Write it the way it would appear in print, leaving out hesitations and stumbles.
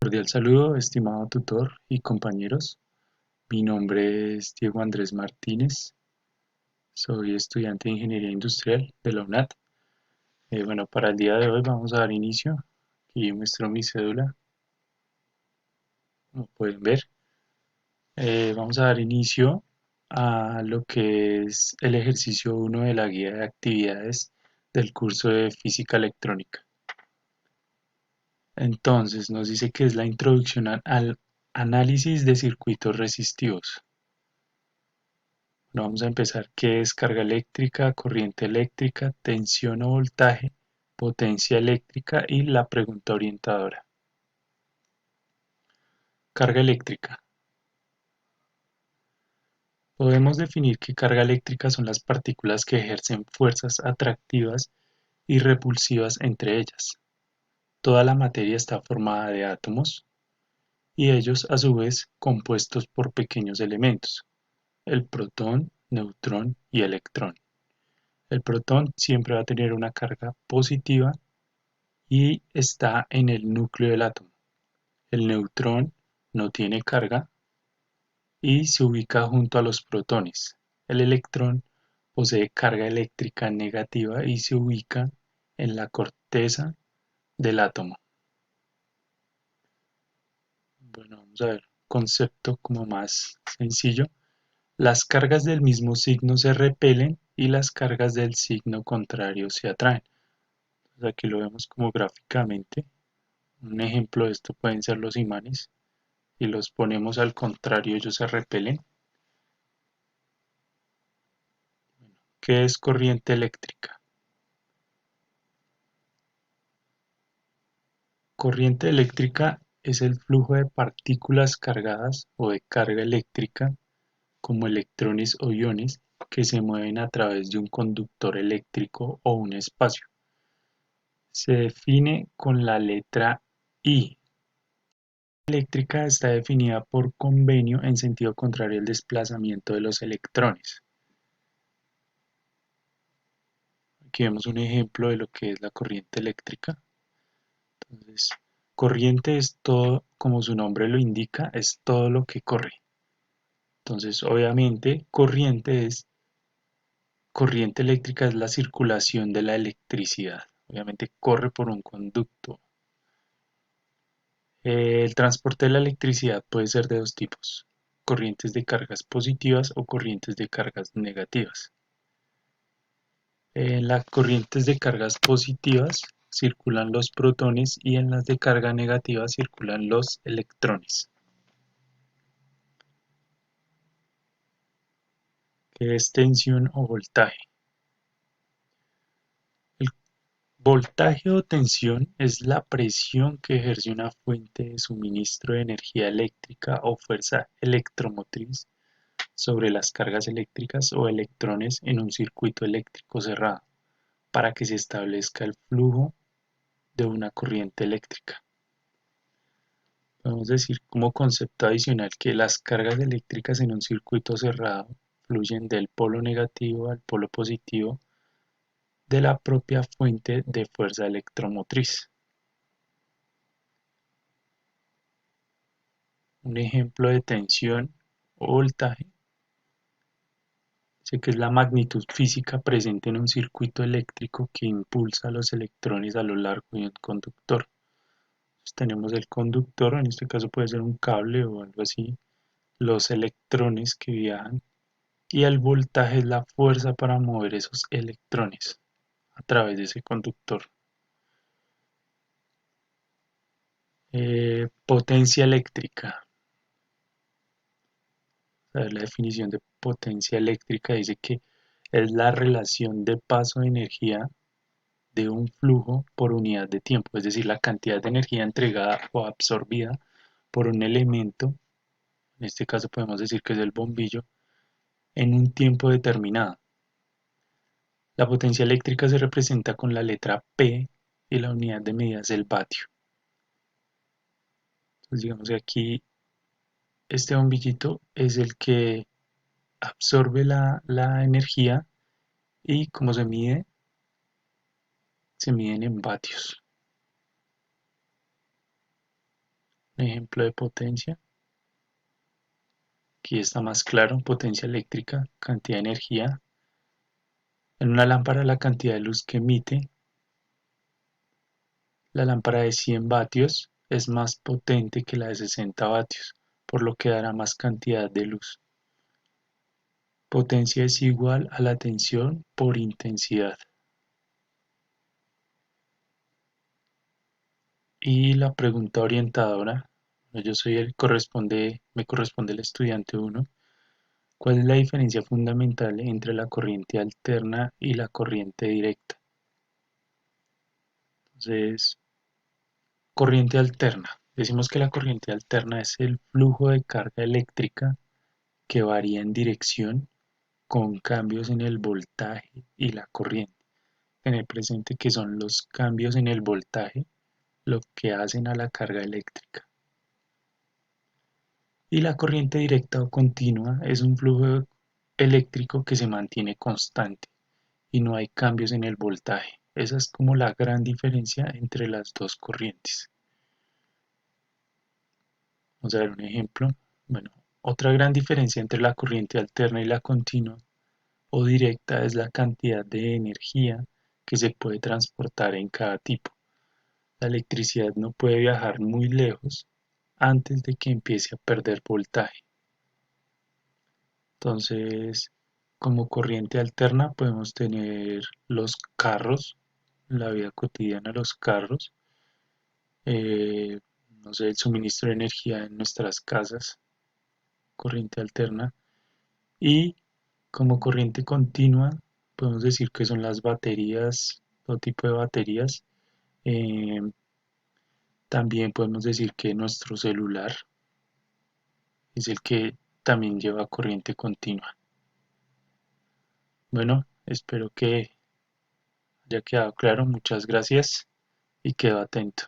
Cordial saludo, estimado tutor y compañeros. Mi nombre es Diego Andrés Martínez. Soy estudiante de Ingeniería Industrial de la UNAT. Bueno, para el día de hoy vamos a dar inicio. Aquí muestro mi cédula, como pueden ver. Vamos a dar inicio a lo que es el ejercicio 1 de la guía de actividades del curso de Física Electrónica. Entonces, nos dice que es la introducción al análisis de circuitos resistivos. Bueno, vamos a empezar. ¿Qué es carga eléctrica, corriente eléctrica, tensión o voltaje, potencia eléctrica y la pregunta orientadora? Carga eléctrica. Podemos definir que carga eléctrica son las partículas que ejercen fuerzas atractivas y repulsivas entre ellas. Toda la materia está formada de átomos y ellos a su vez compuestos por pequeños elementos, el protón, neutrón y electrón. El protón siempre va a tener una carga positiva y está en el núcleo del átomo. El neutrón no tiene carga y se ubica junto a los protones. El electrón posee carga eléctrica negativa y se ubica en la corteza del átomo. Bueno, vamos a ver, concepto como más sencillo. Las cargas del mismo signo se repelen y las cargas del signo contrario se atraen. Entonces aquí lo vemos como gráficamente. Un ejemplo de esto pueden ser los imanes. Y los ponemos al contrario, ellos se repelen. ¿Qué es corriente eléctrica? Corriente eléctrica es el flujo de partículas cargadas o de carga eléctrica, como electrones o iones, que se mueven a través de un conductor eléctrico o un espacio. Se define con la letra I. La eléctrica está definida por convenio en sentido contrario al desplazamiento de los electrones. Aquí vemos un ejemplo de lo que es la corriente eléctrica. Entonces, corriente es todo, como su nombre lo indica, es todo lo que corre. Entonces, obviamente, corriente eléctrica es la circulación de la electricidad. Obviamente corre por un conducto. El transporte de la electricidad puede ser de dos tipos: corrientes de cargas positivas o corrientes de cargas negativas. En las corrientes de cargas positivas circulan los protones y en las de carga negativa circulan los electrones. ¿Qué es tensión o voltaje? El voltaje o tensión es la presión que ejerce una fuente de suministro de energía eléctrica o fuerza electromotriz sobre las cargas eléctricas o electrones en un circuito eléctrico cerrado, para que se establezca el flujo de una corriente eléctrica. Podemos decir como concepto adicional que las cargas eléctricas en un circuito cerrado fluyen del polo negativo al polo positivo de la propia fuente de fuerza electromotriz. Un ejemplo de tensión o voltaje sé que es la magnitud física presente en un circuito eléctrico que impulsa a los electrones a lo largo de un conductor. Entonces tenemos el conductor, en este caso puede ser un cable o algo así, los electrones que viajan, y el voltaje es la fuerza para mover esos electrones a través de ese conductor. Potencia eléctrica. A ver, la definición de potencia eléctrica dice que es la relación de paso de energía de un flujo por unidad de tiempo, es decir, la cantidad de energía entregada o absorbida por un elemento, en este caso podemos decir que es el bombillo, en un tiempo determinado. La potencia eléctrica se representa con la letra P y la unidad de medida es el vatio. Entonces digamos que aquí este bombillito es el que absorbe la energía y como se miden en vatios. Un ejemplo de potencia. Aquí está más claro, potencia eléctrica, cantidad de energía. En una lámpara la cantidad de luz que emite la lámpara de 100 vatios es más potente que la de 60 vatios, por lo que dará más cantidad de luz. Potencia es igual a la tensión por intensidad. Y la pregunta orientadora, yo soy me corresponde el estudiante uno. ¿Cuál es la diferencia fundamental entre la corriente alterna y la corriente directa? Entonces, corriente alterna. Decimos que la corriente alterna es el flujo de carga eléctrica que varía en dirección con cambios en el voltaje y la corriente. Tener presente que son los cambios en el voltaje lo que hacen a la carga eléctrica. Y la corriente directa o continua es un flujo eléctrico que se mantiene constante y no hay cambios en el voltaje. Esa es como la gran diferencia entre las dos corrientes. Vamos a ver un ejemplo. Bueno, otra gran diferencia entre la corriente alterna y la continua o directa es la cantidad de energía que se puede transportar en cada tipo. La electricidad no puede viajar muy lejos antes de que empiece a perder voltaje. Entonces, como corriente alterna podemos tener los carros, la vida cotidiana, los carros, eh, no sé, el suministro de energía en nuestras casas, corriente alterna. Y como corriente continua, podemos decir que son las baterías, todo tipo de baterías. Eh, También podemos decir que nuestro celular es el que también lleva corriente continua. Bueno, espero que haya quedado claro. Muchas gracias y quedo atento.